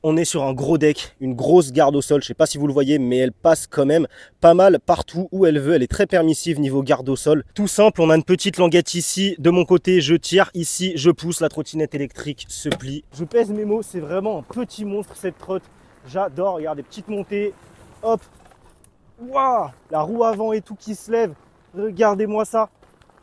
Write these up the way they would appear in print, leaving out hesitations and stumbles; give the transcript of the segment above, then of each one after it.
On est sur un gros deck, une grosse garde au sol. Je sais pas si vous le voyez, mais elle passe quand même pas mal partout où elle veut. Elle est très permissive niveau garde au sol. Tout simple, on a une petite languette ici. De mon côté, je tire. Ici, je pousse. La trottinette électrique se plie. Je pèse mes mots, c'est vraiment un petit monstre cette trotte. J'adore. Regardez, petite montée. Hop. Waouh, la roue avant et tout qui se lève. Regardez-moi ça.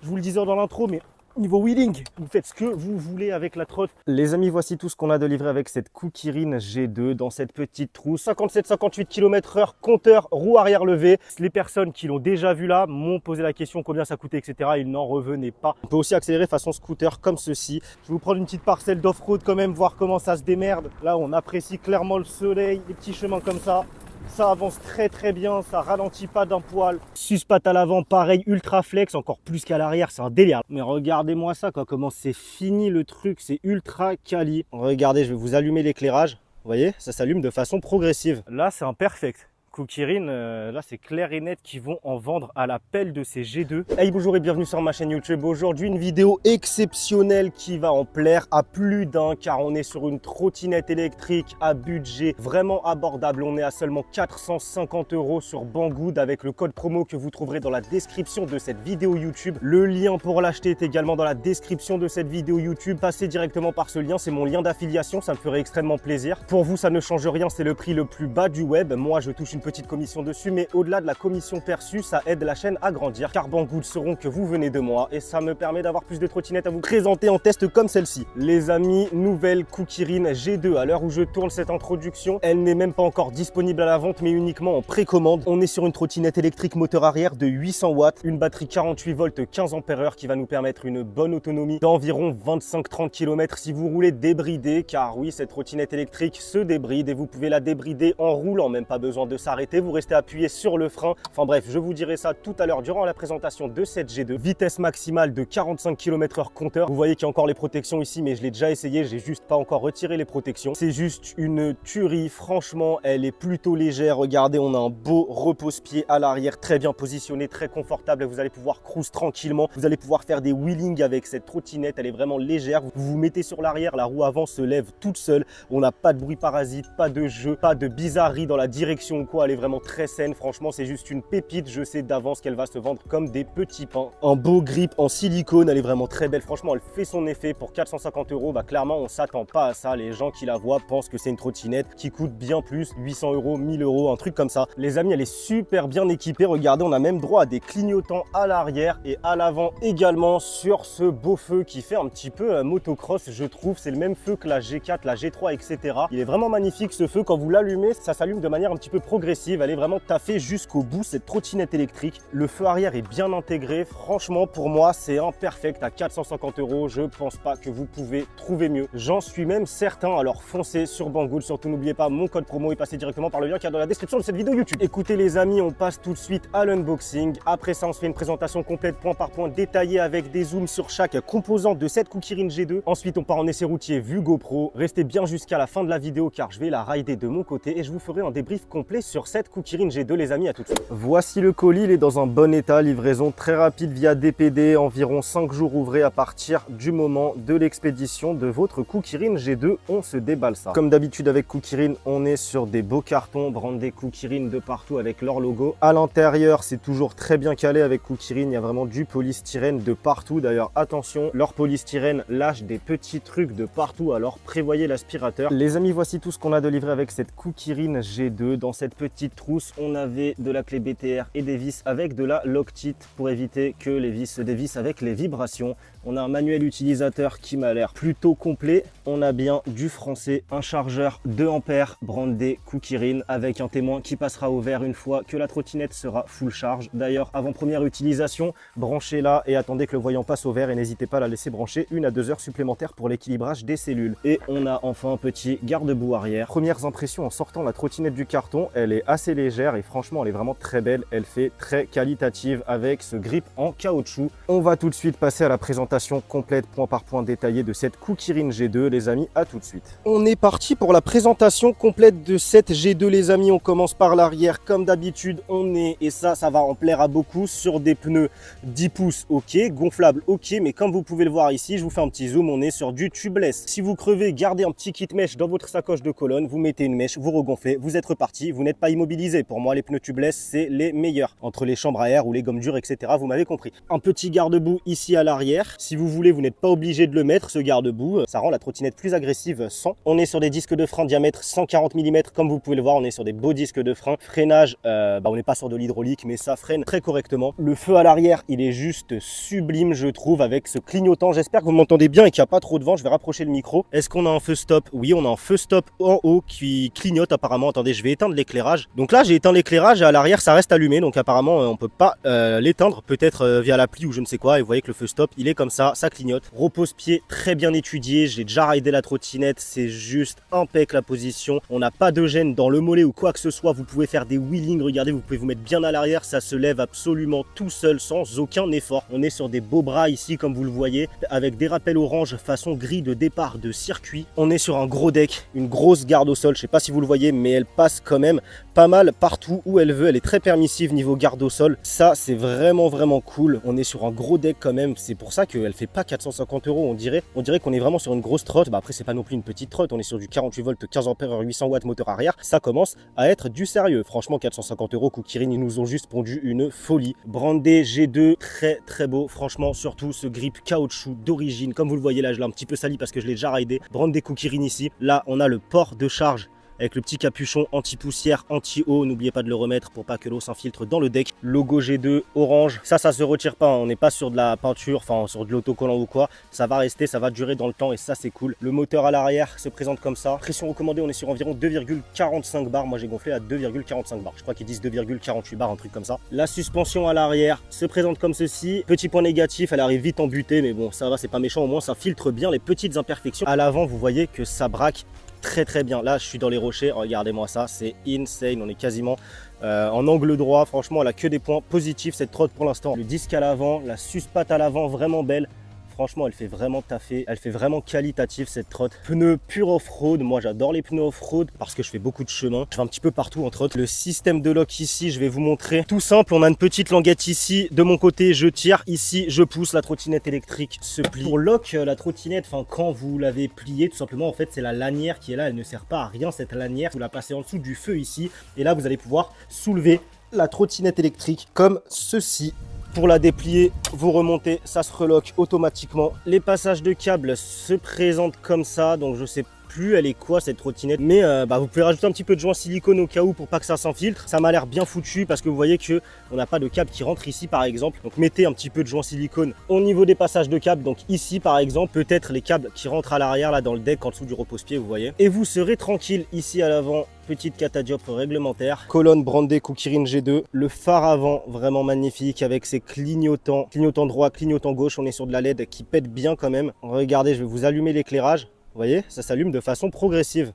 Je vous le disais dans l'intro, mais niveau wheeling, vous faites ce que vous voulez avec la trotte. Les amis, voici tout ce qu'on a de livré avec cette Kukirin G2 dans cette petite trousse. 57-58 km/h, compteur, roue arrière levée. Les personnes qui l'ont déjà vu là m'ont posé la question combien ça coûtait, etc. Ils n'en revenaient pas. On peut aussi accélérer façon scooter comme ceci. Je vais vous prendre une petite parcelle d'off-road quand même, voir comment ça se démerde. Là, on apprécie clairement le soleil, les petits chemins comme ça. Ça avance très bien, ça ralentit pas d'un poil. Suspate à l'avant, pareil, ultra flex, encore plus qu'à l'arrière, c'est un délire. Mais regardez-moi ça, quoi, comment c'est fini le truc, c'est ultra quali. Regardez, je vais vous allumer l'éclairage. Vous voyez, ça s'allume de façon progressive. Là, c'est un perfect. Kukirin, là c'est clair et net qu'ils vont en vendre à l'appel de ces G2. Hey, bonjour et bienvenue sur ma chaîne YouTube. Aujourd'hui une vidéo exceptionnelle qui va en plaire à plus d'un car on est sur une trottinette électrique à budget vraiment abordable. On est à seulement 450 € sur Banggood avec le code promo que vous trouverez dans la description de cette vidéo YouTube. Le lien pour l'acheter est également dans la description de cette vidéo YouTube. Passez directement par ce lien, c'est mon lien d'affiliation, ça me ferait extrêmement plaisir. Pour vous ça ne change rien, c'est le prix le plus bas du web. Moi je touche une petite commission dessus, mais au-delà de la commission perçue, ça aide la chaîne à grandir car Banggood sauront que vous venez de moi et ça me permet d'avoir plus de trottinettes à vous présenter en test comme celle-ci. Les amis, nouvelle Kukirin G2. À l'heure où je tourne cette introduction, elle n'est même pas encore disponible à la vente mais uniquement en précommande. On est sur une trottinette électrique moteur arrière de 800 watts, une batterie 48 volts 15 ampères-heure qui va nous permettre une bonne autonomie d'environ 25-30 km si vous roulez débridé, car oui, cette trottinette électrique se débride et vous pouvez la débrider en roulant, même pas besoin de s'arrêter. Vous restez appuyé sur le frein. Enfin bref, je vous dirai ça tout à l'heure durant la présentation de cette G2. Vitesse maximale de 45 km/h compteur. Vous voyez qu'il y a encore les protections ici, mais je l'ai déjà essayé. J'ai juste pas encore retiré les protections. C'est juste une tuerie. Franchement, elle est plutôt légère. Regardez, on a un beau repose-pied à l'arrière, très bien positionné, très confortable. Vous allez pouvoir cruise tranquillement. Vous allez pouvoir faire des wheelings avec cette trottinette. Elle est vraiment légère. Vous vous mettez sur l'arrière, la roue avant se lève toute seule. On n'a pas de bruit parasite, pas de jeu, pas de bizarrerie dans la direction ou quoi. Elle est vraiment très saine, franchement c'est juste une pépite, je sais d'avance qu'elle va se vendre comme des petits pains. Un beau grip en silicone, elle est vraiment très belle, franchement elle fait son effet. Pour 450 €, bah clairement on s'attend pas à ça. Les gens qui la voient pensent que c'est une trottinette qui coûte bien plus, 800 €, 1000 €, un truc comme ça. Les amis, elle est super bien équipée, regardez, on a même droit à des clignotants à l'arrière et à l'avant également sur ce beau feu qui fait un petit peu motocross, je trouve. C'est le même feu que la G4, la G3, etc. Il est vraiment magnifique ce feu, quand vous l'allumez ça s'allume de manière un petit peu progressive. Elle est vraiment taffée jusqu'au bout cette trottinette électrique. Le feu arrière est bien intégré. Franchement, pour moi, c'est un perfect à 450 €. Je pense pas que vous pouvez trouver mieux. J'en suis même certain. Alors foncez sur Banggood. Surtout n'oubliez pas mon code promo et passez directement par le lien qui est dans la description de cette vidéo YouTube. Écoutez les amis, on passe tout de suite à l'unboxing. Après ça, on se fait une présentation complète point par point détaillée avec des zooms sur chaque composante de cette Kukirin G2. Ensuite, on part en essai routier vue GoPro. Restez bien jusqu'à la fin de la vidéo car je vais la rider de mon côté et je vous ferai un débrief complet sur cette Kukirin G2 les amis, à tout de suite. Voici le colis, il est dans un bon état, livraison très rapide via DPD, environ 5 jours ouvrés à partir du moment de l'expédition de votre Kukirin G2, on se déballe ça. Comme d'habitude avec Kukirin, on est sur des beaux cartons brandés Kukirin de partout avec leur logo. À l'intérieur, c'est toujours très bien calé avec Kukirin, il y a vraiment du polystyrène de partout. D'ailleurs, attention, leur polystyrène lâche des petits trucs de partout, alors prévoyez l'aspirateur. Les amis, voici tout ce qu'on a de livré avec cette Kukirin G2. Dans cette petite trousse, on avait de la clé BTR et des vis avec de la Loctite pour éviter que les vis se dévissent avec les vibrations. On a un manuel utilisateur qui m'a l'air plutôt complet. On a bien du français, un chargeur 2 ampères brandé Kukirin avec un témoin qui passera au vert une fois que la trottinette sera full charge. D'ailleurs, avant première utilisation, branchez-la et attendez que le voyant passe au vert et n'hésitez pas à la laisser brancher 1 à 2 heures supplémentaires pour l'équilibrage des cellules. Et on a enfin un petit garde-boue arrière. Premières impressions en sortant la trottinette du carton, elle est assez légère et franchement elle est vraiment très belle, elle fait très qualitative avec ce grip en caoutchouc. On va tout de suite passer à la présentation complète point par point détaillée de cette Kukirin G2 les amis, à tout de suite. On est parti pour la présentation complète de cette G2 les amis, on commence par l'arrière comme d'habitude, on est, et ça va en plaire à beaucoup, sur des pneus 10 pouces ok, gonflable ok, mais comme vous pouvez le voir ici, je vous fais un petit zoom, on est sur du tubeless. Si vous crevez, gardez un petit kit mèche dans votre sacoche de colonne, vous mettez une mèche, vous regonflez, vous êtes reparti, vous n'êtes pas immobilisé. Pour moi les pneus tubeless c'est les meilleurs, entre les chambres à air ou les gommes dures etc, vous m'avez compris. Un petit garde-boue ici à l'arrière, si vous voulez vous n'êtes pas obligé de le mettre ce garde-boue, ça rend la trottinette plus agressive sans. On est sur des disques de frein diamètre 140 mm comme vous pouvez le voir, on est sur des beaux disques de frein. Freinage, on n'est pas sur de l'hydraulique mais ça freine très correctement. Le feu à l'arrière il est juste sublime je trouve avec ce clignotant, j'espère que vous m'entendez bien et qu'il n'y a pas trop de vent, je vais rapprocher le micro. Est-ce qu'on a un feu stop? Oui, on a un feu stop en haut qui clignote apparemment. Attendez, je vais éteindre l'éclairage. Donc là, j'ai éteint l'éclairage et à l'arrière, ça reste allumé. Donc apparemment, on peut pas l'éteindre, peut-être via l'appli ou je ne sais quoi. Et vous voyez que le feu stop, il est comme ça clignote. Repose-pied très bien étudié. J'ai déjà raidé la trottinette, c'est juste impec la position. On n'a pas de gêne dans le mollet ou quoi que ce soit. Vous pouvez faire des wheelings, regardez, vous pouvez vous mettre bien à l'arrière. Ça se lève absolument tout seul sans aucun effort. On est sur des beaux bras ici, comme vous le voyez, avec des rappels orange façon grille de départ de circuit. On est sur un gros deck, une grosse garde au sol, je sais pas si vous le voyez mais elle passe quand même pas mal partout où elle veut, elle est très permissive niveau garde au sol, ça c'est vraiment cool. On est sur un gros deck quand même, c'est pour ça qu'elle fait pas 450 €, on dirait qu'on est vraiment sur une grosse trotte. Après c'est pas non plus une petite trotte, on est sur du 48 volts 15 ampères 800 watts moteur arrière, ça commence à être du sérieux. Franchement 450 €, Kukirin ils nous ont juste pondu une folie. Brandé G2, très beau, franchement surtout ce grip caoutchouc d'origine, comme vous le voyez là je l'ai un petit peu sali parce que je l'ai déjà raidé. Brandé Kukirin ici, là on a le port de charge avec le petit capuchon anti-poussière, anti-eau, n'oubliez pas de le remettre pour pas que l'eau s'infiltre dans le deck. Logo G2 orange, ça se retire pas, on n'est pas sur de la peinture, enfin sur de l'autocollant ou quoi, ça va rester, ça va durer dans le temps et ça c'est cool. Le moteur à l'arrière se présente comme ça, pression recommandée on est sur environ 2,45 bars, moi j'ai gonflé à 2,45 bars, je crois qu'ils disent 2,48 bars, un truc comme ça. La suspension à l'arrière se présente comme ceci, petit point négatif, elle arrive vite en butée mais bon ça va, c'est pas méchant, au moins ça filtre bien les petites imperfections. À l'avant vous voyez que ça braque très bien. Là je suis dans les rochers, regardez-moi ça, c'est insane, on est quasiment en angle droit. Franchement elle a que des points positifs cette trotte pour l'instant. Le disque à l'avant, la suspate à l'avant vraiment belle. Franchement, elle fait vraiment taffer, elle fait vraiment qualitative cette trotte. Pneus pur off-road, moi j'adore les pneus off-road parce que je fais beaucoup de chemin. Je vais un petit peu partout entre autres. Le système de lock ici, je vais vous montrer. Tout simple, on a une petite languette ici. De mon côté, je tire. Ici, je pousse. La trottinette électrique se plie. Pour lock, la trottinette, quand vous l'avez pliée, tout simplement, en fait, c'est la lanière qui est là. Elle ne sert pas à rien, cette lanière. Vous la placez en dessous du feu ici. Et là, vous allez pouvoir soulever la trottinette électrique comme ceci. Pour la déplier, vous remontez, ça se reloque automatiquement. Les passages de câbles se présentent comme ça, donc je sais plus elle est quoi cette trottinette, mais vous pouvez rajouter un petit peu de joint silicone au cas où pour pas que ça s'infiltre. Ça m'a l'air bien foutu parce que vous voyez que on n'a pas de câble qui rentre ici par exemple, donc mettez un petit peu de joint silicone au niveau des passages de câbles. Donc ici par exemple, peut-être les câbles qui rentrent à l'arrière là dans le deck en dessous du repose-pied, vous voyez, et vous serez tranquille. Ici à l'avant, petite catadioptre réglementaire, colonne brandée Kukirin G2, le phare avant vraiment magnifique avec ses clignotants, clignotant droit, clignotant gauche. On est sur de la LED qui pète bien quand même. Regardez, je vais vous allumer l'éclairage. Vous voyez, ça s'allume de façon progressive.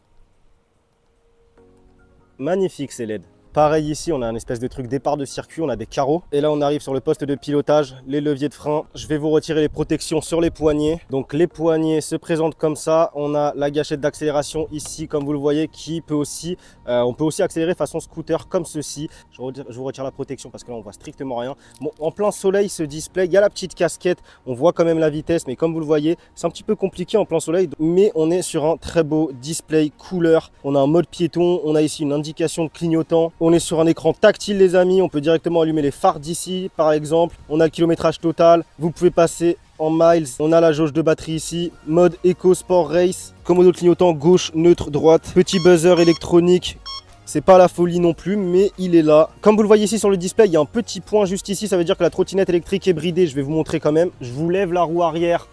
Magnifique ces LED. Pareil ici, on a un espèce de truc départ de circuit, on a des carreaux. Et là, on arrive sur le poste de pilotage, les leviers de frein. Je vais vous retirer les protections sur les poignets. Donc les poignets se présentent comme ça. On a la gâchette d'accélération ici, comme vous le voyez, qui peut aussi, on peut aussi accélérer façon scooter comme ceci. Je vous retire la protection parce que là, on voit strictement rien. Bon, en plein soleil, ce display, il y a la petite casquette. On voit quand même la vitesse, mais comme vous le voyez, c'est un petit peu compliqué en plein soleil. Mais on est sur un très beau display couleur. On a un mode piéton, on a ici une indication de clignotant. On est sur un écran tactile les amis, on peut directement allumer les phares d'ici par exemple. On a le kilométrage total, vous pouvez passer en miles. On a la jauge de batterie ici, mode Eco Sport Race, commodo clignotant gauche, neutre, droite, petit buzzer électronique. C'est pas la folie non plus, mais il est là. Comme vous le voyez ici sur le display, il y a un petit point juste ici, ça veut dire que la trottinette électrique est bridée. Je vais vous montrer quand même. Je vous lève la roue arrière.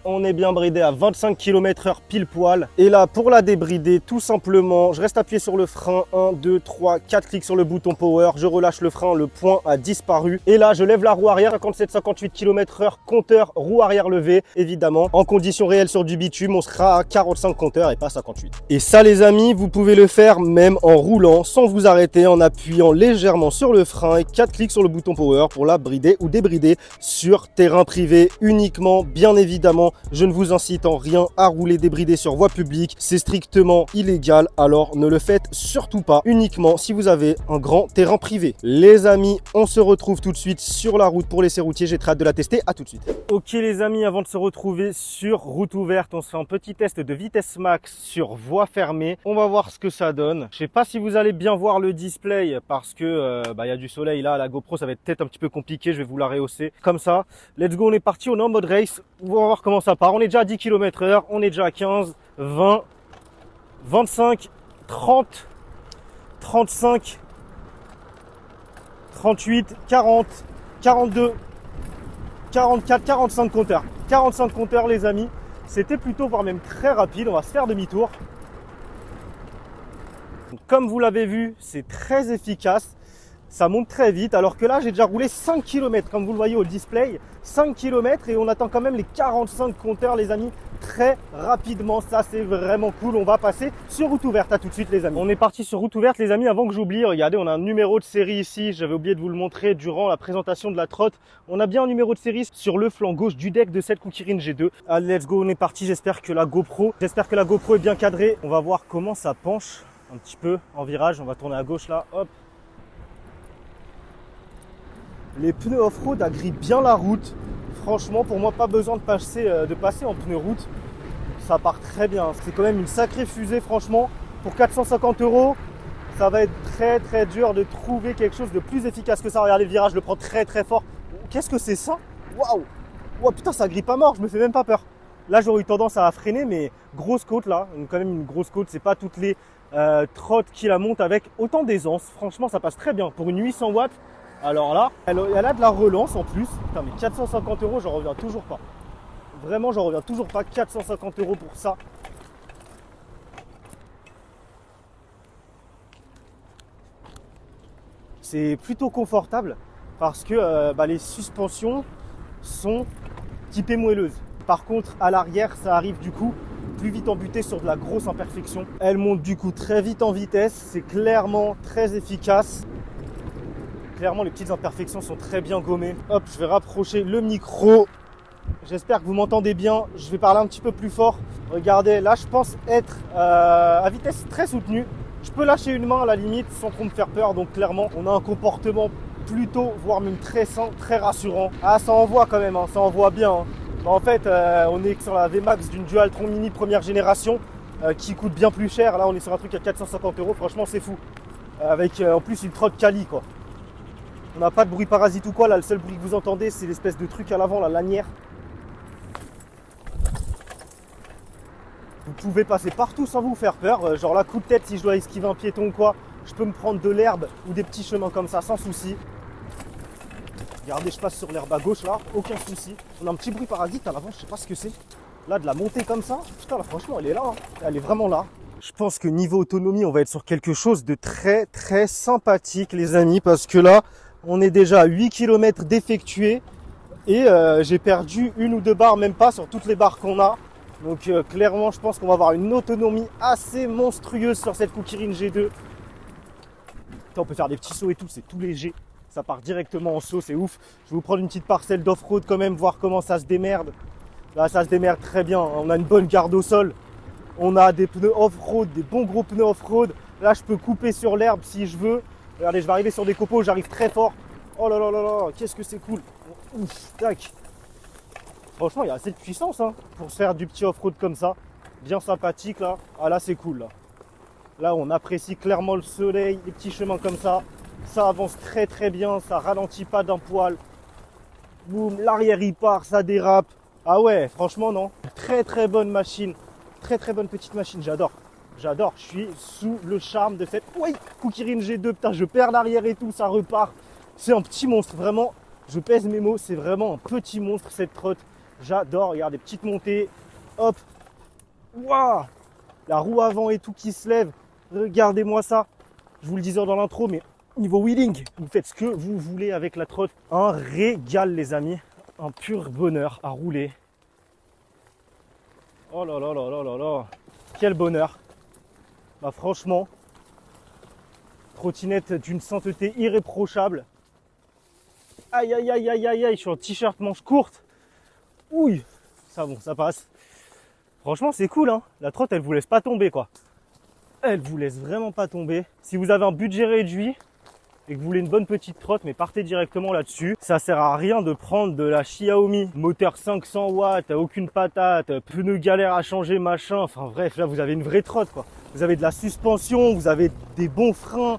on est bien bridé à 25 km/h pile poil. Et là, pour la débrider, tout simplement, je reste appuyé sur le frein. 1, 2, 3, 4 clics sur le bouton power. Je relâche le frein, le point a disparu. Et là, je lève la roue arrière, 57-58 km/h, compteur roue arrière levée. Évidemment, en conditions réelles sur du bitume, on sera à 45 compteurs et pas 58. Et ça, les amis, vous pouvez le faire même en roulant, sans vous arrêter, en appuyant légèrement sur le frein et 4 clics sur le bouton power pour la brider ou débrider sur terrain privé uniquement. Bien évidemment, je ne vous incite en rien à rouler débridé sur voie publique, c'est strictement illégal, alors ne le faites surtout pas, uniquement si vous avez un grand terrain privé. Les amis, on se retrouve tout de suite sur la route pour l'essai routier, j'ai très hâte de la tester, à tout de suite. Ok les amis, avant de se retrouver sur route ouverte, on se fait un petit test de vitesse max sur voie fermée, on va voir ce que ça donne. Je sais pas si vous allez bien voir le display parce que y a du soleil là, la GoPro ça va être peut-être un petit peu compliqué, je vais vous la rehausser comme ça. Let's go, on est parti, on est en mode race, on va voir comment ça part. On est déjà à 10 km/h, on est déjà à 15, 20, 25, 30, 35, 38, 40, 42, 44, 45 compteurs. 45 compteurs les amis, c'était plutôt voire même très rapide, on va se faire demi-tour. Comme vous l'avez vu, c'est très efficace. Ça monte très vite, alors que là, j'ai déjà roulé 5 km, comme vous le voyez au display, 5 km et on attend quand même les 45 compteurs, les amis, très rapidement. Ça, c'est vraiment cool. On va passer sur route ouverte. À tout de suite, les amis. On est parti sur route ouverte, les amis. Avant que j'oublie, regardez, on a un numéro de série ici. J'avais oublié de vous le montrer durant la présentation de la trotte. On a bien un numéro de série sur le flanc gauche du deck de cette Kukirin G2. Allez, let's go, on est parti. J'espère que la GoPro est bien cadrée. On va voir comment ça penche un petit peu en virage. On va tourner à gauche là, hop. Les pneus off-road agrippent bien la route. Franchement, pour moi, pas besoin de passer en pneus route. Ça part très bien. C'est quand même une sacrée fusée, franchement. Pour 450 €, ça va être très dur de trouver quelque chose de plus efficace que ça. Regardez le virage, je le prends très fort. Qu'est-ce que c'est ça? Waouh! Wow, putain, ça grippe à mort, je me fais même pas peur. Là, j'aurais eu tendance à freiner, mais grosse côte là. Quand même une grosse côte. C'est pas toutes les trottes qui la montent avec autant d'aisance. Franchement, ça passe très bien. Pour une 800 watts, alors là, elle a de la relance en plus. Putain, mais 450 €, j'en reviens toujours pas. Vraiment, j'en reviens toujours pas. 450 € pour ça. C'est plutôt confortable parce que les suspensions sont typées moelleuses. Par contre, à l'arrière, ça arrive du coup plus vite en butée sur de la grosse imperfection. Elle monte du coup très vite en vitesse. C'est clairement très efficace. Clairement, les petites imperfections sont très bien gommées. Hop, je vais rapprocher le micro. J'espère que vous m'entendez bien. Je vais parler un petit peu plus fort. Regardez, là, je pense être à vitesse très soutenue. Je peux lâcher une main à la limite sans trop me faire peur. Donc, clairement, on a un comportement plutôt, voire même très sain, très rassurant. Ah, ça envoie quand même, hein, ça envoie bien. Hein. En fait, on est sur la VMAX d'une Dualtron Mini première génération qui coûte bien plus cher. Là, on est sur un truc à 450 €. Franchement, c'est fou. Avec en plus une trotte quali, quoi. On n'a pas de bruit parasite ou quoi, là le seul bruit que vous entendez c'est l'espèce de truc à l'avant, la lanière. Vous pouvez passer partout sans vous faire peur, genre là coup de tête si je dois esquiver un piéton ou quoi, je peux me prendre de l'herbe ou des petits chemins comme ça sans souci. Regardez, je passe sur l'herbe à gauche là, aucun souci. On a un petit bruit parasite à l'avant, je sais pas ce que c'est. Là de la montée comme ça, putain là franchement elle est là, hein. Elle est vraiment là. Je pense que niveau autonomie on va être sur quelque chose de très sympathique les amis, parce que là on est déjà à 8 km d'effectué et j'ai perdu une ou deux barres, même pas sur toutes les barres qu'on a. Donc clairement, je pense qu'on va avoir une autonomie assez monstrueuse sur cette Kukirin G2. Putain, on peut faire des petits sauts et tout, c'est tout léger. Ça part directement en saut, c'est ouf. Je vais vous prendre une petite parcelle d'off-road quand même, voir comment ça se démerde. Là, ça se démerde très bien. On a une bonne garde au sol. On a des pneus off-road, des bons gros pneus off-road. Là, je peux couper sur l'herbe si je veux. Regardez, je vais arriver sur des copeaux, j'arrive très fort. Oh là là là là, qu'est-ce que c'est cool. Ouf, tac. Franchement, il y a assez de puissance hein, pour se faire du petit off-road comme ça. Bien sympathique là. Ah là, c'est cool là. Là, on apprécie clairement le soleil, les petits chemins comme ça. Ça avance très bien, ça ralentit pas d'un poil. Boum, l'arrière il part, ça dérape. Ah ouais, franchement non. Très bonne machine. Très bonne petite machine, j'adore. J'adore, je suis sous le charme de cette Kukirin G2, putain je perds l'arrière et tout, ça repart. C'est un petit monstre, vraiment, je pèse mes mots, c'est vraiment un petit monstre cette trotte. J'adore, regardez, petite montée, hop, waouh, la roue avant et tout qui se lève, regardez-moi ça. Je vous le disais dans l'intro, mais niveau wheeling, vous faites ce que vous voulez avec la trotte. Un régal les amis, un pur bonheur à rouler. Oh là là là là là là, quel bonheur. Bah franchement, trottinette d'une sainteté irréprochable. Aïe aïe aïe aïe aïe aïe, je suis en t-shirt manche courte. Ouille, ça bon, ça passe. Franchement c'est cool hein, la trotte elle vous laisse pas tomber quoi. Elle vous laisse vraiment pas tomber. Si vous avez un budget réduit et que vous voulez une bonne petite trotte, mais partez directement là-dessus. Ça sert à rien de prendre de la Xiaomi, moteur 500 watts, aucune patate, pneus galère à changer, machin. Enfin bref, là vous avez une vraie trotte quoi. Vous avez de la suspension, vous avez des bons freins.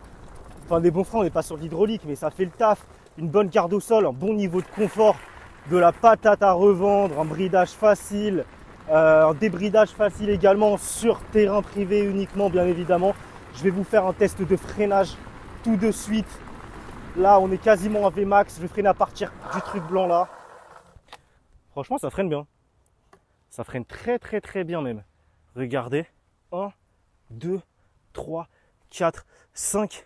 Enfin des bons freins, on n'est pas sur l'hydraulique, mais ça fait le taf. Une bonne garde au sol, un bon niveau de confort, de la patate à revendre, un bridage facile. Un débridage facile également sur terrain privé uniquement bien évidemment. Je vais vous faire un test de freinage tout de suite. Là on est quasiment à Vmax, je vais freiner à partir du truc blanc là. Franchement ça freine bien. Ça freine très très très bien même. Regardez. 1, 2, 3, 4, 5.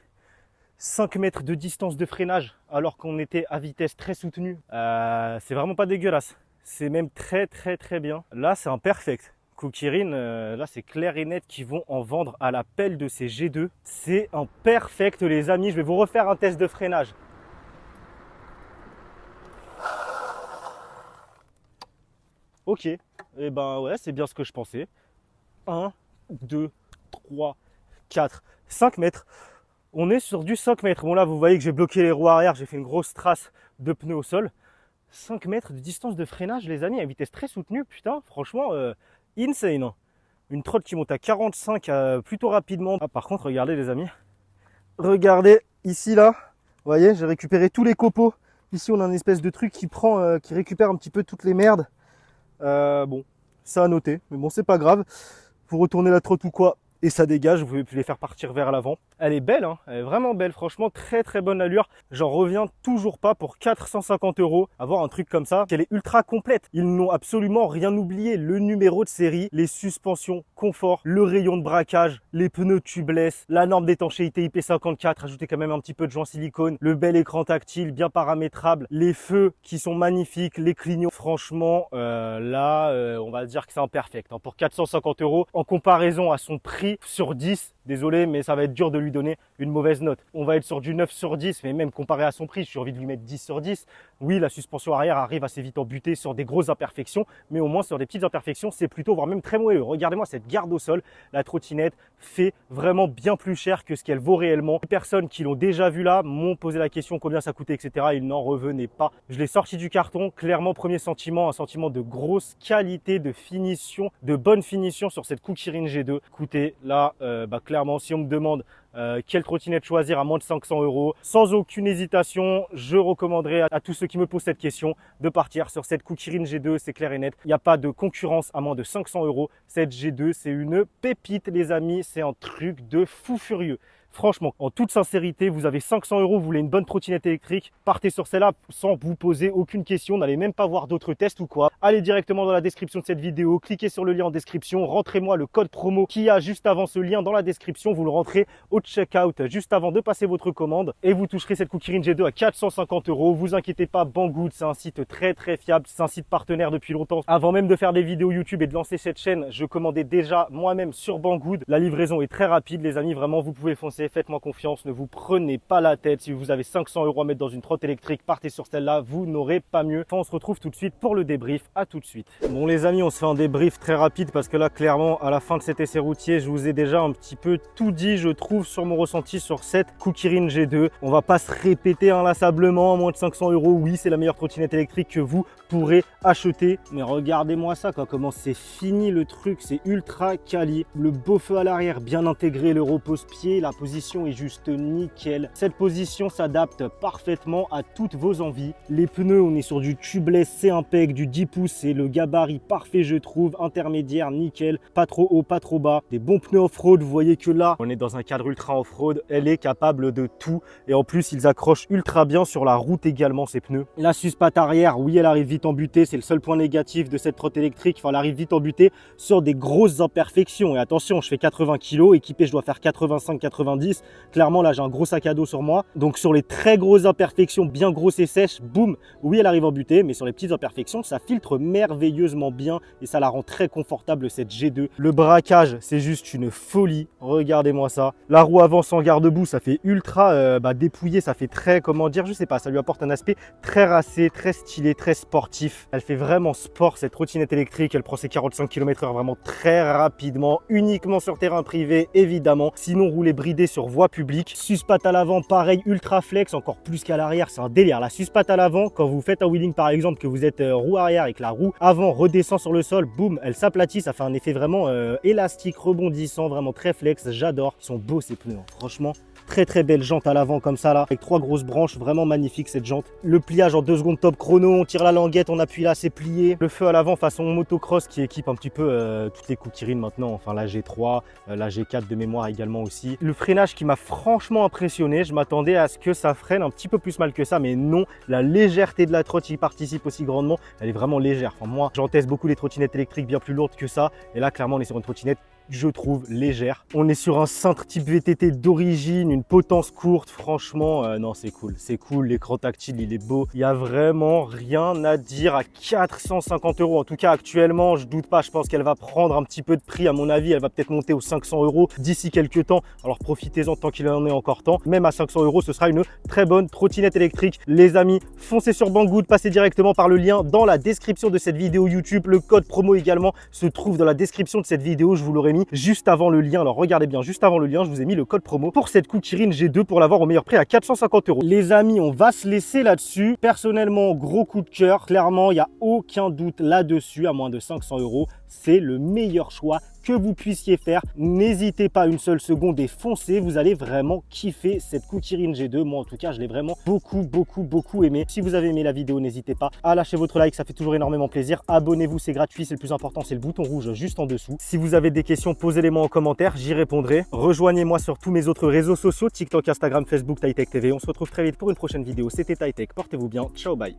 5 mètres de distance de freinage alors qu'on était à vitesse très soutenue. C'est vraiment pas dégueulasse. C'est même très très très bien. Là c'est un perfect. Kukirin, là c'est clair et net qu'ils vont en vendre à la pelle de ces G2. C'est un perfect les amis. Je vais vous refaire un test de freinage. Ok, et ben ouais c'est bien ce que je pensais. 1, 2, 3, 4, 5 mètres. On est sur du 5 mètres. Bon là vous voyez que j'ai bloqué les roues arrière. J'ai fait une grosse trace de pneus au sol. 5 mètres de distance de freinage les amis à vitesse très soutenue, putain franchement insane hein. Une trotte qui monte à 45 plutôt rapidement. Ah, par contre regardez les amis, regardez ici là, vous voyez j'ai récupéré tous les copeaux. Ici on a une espèce de truc qui prend, qui récupère un petit peu toutes les merdes. Bon ça à noter, mais bon c'est pas grave. Vous retournez la trotte ou quoi et ça dégage, vous pouvez les faire partir vers l'avant. Elle est belle, hein, elle est vraiment belle, franchement très très bonne allure. J'en reviens toujours pas pour 450 € avoir un truc comme ça. Elle est ultra complète, ils n'ont absolument rien oublié. Le numéro de série, les suspensions, confort, le rayon de braquage, les pneus tubeless, la norme d'étanchéité IP54, ajoutez quand même un petit peu de joint silicone, le bel écran tactile bien paramétrable, les feux qui sont magnifiques, les clignots. Franchement là on va dire que c'est un perfect hein, pour 450 € en comparaison à son prix sur 10, désolé mais ça va être dur de lui donner une mauvaise note. On va être sur du 9 sur 10, mais même comparé à son prix, j'ai envie de lui mettre 10 sur 10. Oui, la suspension arrière arrive assez vite en butée sur des grosses imperfections, mais au moins sur des petites imperfections, c'est plutôt voire même très moelleux. Regardez-moi cette garde au sol, la trottinette fait vraiment bien plus cher que ce qu'elle vaut réellement. Les personnes qui l'ont déjà vu là m'ont posé la question combien ça coûtait, etc. Ils n'en revenaient pas. Je l'ai sorti du carton, clairement premier sentiment, un sentiment de grosse qualité, de finition, de bonne finition sur cette Kukirin G2. Écoutez, là, clairement, si on me demande quelle trottinette choisir à moins de 500 €, sans aucune hésitation, je recommanderais à tous ceux qui me posent cette question de partir sur cette Kukirin G2, c'est clair et net. Il n'y a pas de concurrence à moins de 500 €. Cette G2, c'est une pépite les amis, c'est un truc de fou furieux. Franchement, en toute sincérité, vous avez 500 €, vous voulez une bonne trottinette électrique, partez sur celle-là sans vous poser aucune question, n'allez même pas voir d'autres tests ou quoi. Allez directement dans la description de cette vidéo, cliquez sur le lien en description, rentrez-moi le code promo qu'il y a juste avant ce lien dans la description, vous le rentrez au checkout juste avant de passer votre commande et vous toucherez cette Kukirin G2 à 450 €. Vous inquiétez pas, Banggood, c'est un site très très fiable, c'est un site partenaire depuis longtemps. Avant même de faire des vidéos YouTube et de lancer cette chaîne, je commandais déjà moi-même sur Banggood. La livraison est très rapide les amis, vraiment vous pouvez foncer. Faites-moi confiance, ne vous prenez pas la tête. Si vous avez 500 € à mettre dans une trotte électrique, partez sur celle-là, vous n'aurez pas mieux. Enfin, on se retrouve tout de suite pour le débrief. À tout de suite. Bon les amis, on se fait un débrief très rapide parce que là, clairement, à la fin de cet essai routier, je vous ai déjà un petit peu tout dit, je trouve, sur mon ressenti sur cette Kukirin G2. On va pas se répéter inlassablement, à moins de 500 €. Oui, c'est la meilleure trottinette électrique que vous pourrez acheter. Mais regardez-moi ça, quoi, comment c'est fini le truc, c'est ultra quali. Le beau feu à l'arrière, bien intégré, le repose-pied, la position est juste nickel. Cette position s'adapte parfaitement à toutes vos envies. Les pneus, on est sur du tubeless, c'est impec, du 10 pouces, c'est le gabarit parfait je trouve, intermédiaire, nickel, pas trop haut, pas trop bas. Des bons pneus off-road, vous voyez que là, on est dans un cadre ultra ultra off-road, elle est capable de tout. Et en plus, ils accrochent ultra bien sur la route également, ces pneus. La suspate arrière, oui, elle arrive vite en butée, c'est le seul point négatif de cette trotte électrique. Enfin, elle arrive vite en butée sur des grosses imperfections. Et attention, je fais 80 kg, équipé, je dois faire 85-90. Clairement, là, j'ai un gros sac à dos sur moi. Donc, sur les très grosses imperfections, bien grosses et sèches, boum, oui, elle arrive en butée, mais sur les petites imperfections, ça filtre merveilleusement bien et ça la rend très confortable, cette G2. Le braquage, c'est juste une folie. Regardez-moi ça. La roue avant sans garde-boue, ça fait ultra dépouillé, ça fait très, comment dire, je sais pas, ça lui apporte un aspect très racé, très stylé, très sportif. Elle fait vraiment sport, cette trottinette électrique. Elle prend ses 45 km/h vraiment très rapidement, uniquement sur terrain privé, évidemment. Sinon, rouler bridé sur voie publique. Suspate à l'avant, pareil, ultra flex, encore plus qu'à l'arrière, c'est un délire. La suspate à l'avant, quand vous faites un wheeling par exemple, que vous êtes roue arrière et que la roue avant redescend sur le sol, boum, elle s'aplatit, ça fait un effet vraiment élastique, rebondissant, vraiment très flex. J'adore. Ils sont beaux ces pneus, hein. Franchement. Très belle jante à l'avant comme ça là, avec 3 grosses branches, vraiment magnifique cette jante. Le pliage en 2 secondes top chrono, on tire la languette, on appuie là, c'est plié. Le feu à l'avant façon motocross qui équipe un petit peu toutes les Kukirin maintenant, enfin la G3, la G4 de mémoire également aussi. Le freinage qui m'a franchement impressionné, je m'attendais à ce que ça freine un petit peu plus mal que ça, mais non, la légèreté de la trotte y participe aussi grandement, elle est vraiment légère. Enfin moi, j'en teste beaucoup les trottinettes électriques bien plus lourdes que ça, et là clairement on est sur une trottinette, je trouve, légère. On est sur un cintre type VTT d'origine, une potence courte, franchement, non, c'est cool, l'écran tactile, il est beau. Il n'y a vraiment rien à dire à 450 €. En tout cas, actuellement, je doute pas, je pense qu'elle va prendre un petit peu de prix, à mon avis, elle va peut-être monter aux 500 € d'ici quelques temps. Alors profitez-en tant qu'il en est encore temps. Même à 500 €, ce sera une très bonne trottinette électrique. Les amis, foncez sur Banggood, passez directement par le lien dans la description de cette vidéo YouTube. Le code promo également se trouve dans la description de cette vidéo, je vous l'aurai mis juste avant le lien. Alors regardez bien, juste avant le lien, je vous ai mis le code promo pour cette Kukirin G2 pour l'avoir au meilleur prix à 450 €. Les amis, on va se laisser là-dessus. Personnellement, gros coup de cœur. Clairement, il n'y a aucun doute là-dessus. À moins de 500 €, c'est le meilleur choix que vous puissiez faire. N'hésitez pas une seule seconde et foncez, vous allez vraiment kiffer cette Kukirin G2. Moi en tout cas, je l'ai vraiment beaucoup aimé. Si vous avez aimé la vidéo, n'hésitez pas à lâcher votre like, ça fait toujours énormément plaisir. Abonnez-vous, c'est gratuit, c'est le plus important, c'est le bouton rouge juste en dessous. Si vous avez des questions, posez-les-moi en commentaire, j'y répondrai. Rejoignez-moi sur tous mes autres réseaux sociaux, TikTok, Instagram, Facebook, TaiTech TV. On se retrouve très vite pour une prochaine vidéo. C'était TaiTech, portez-vous bien, ciao, bye.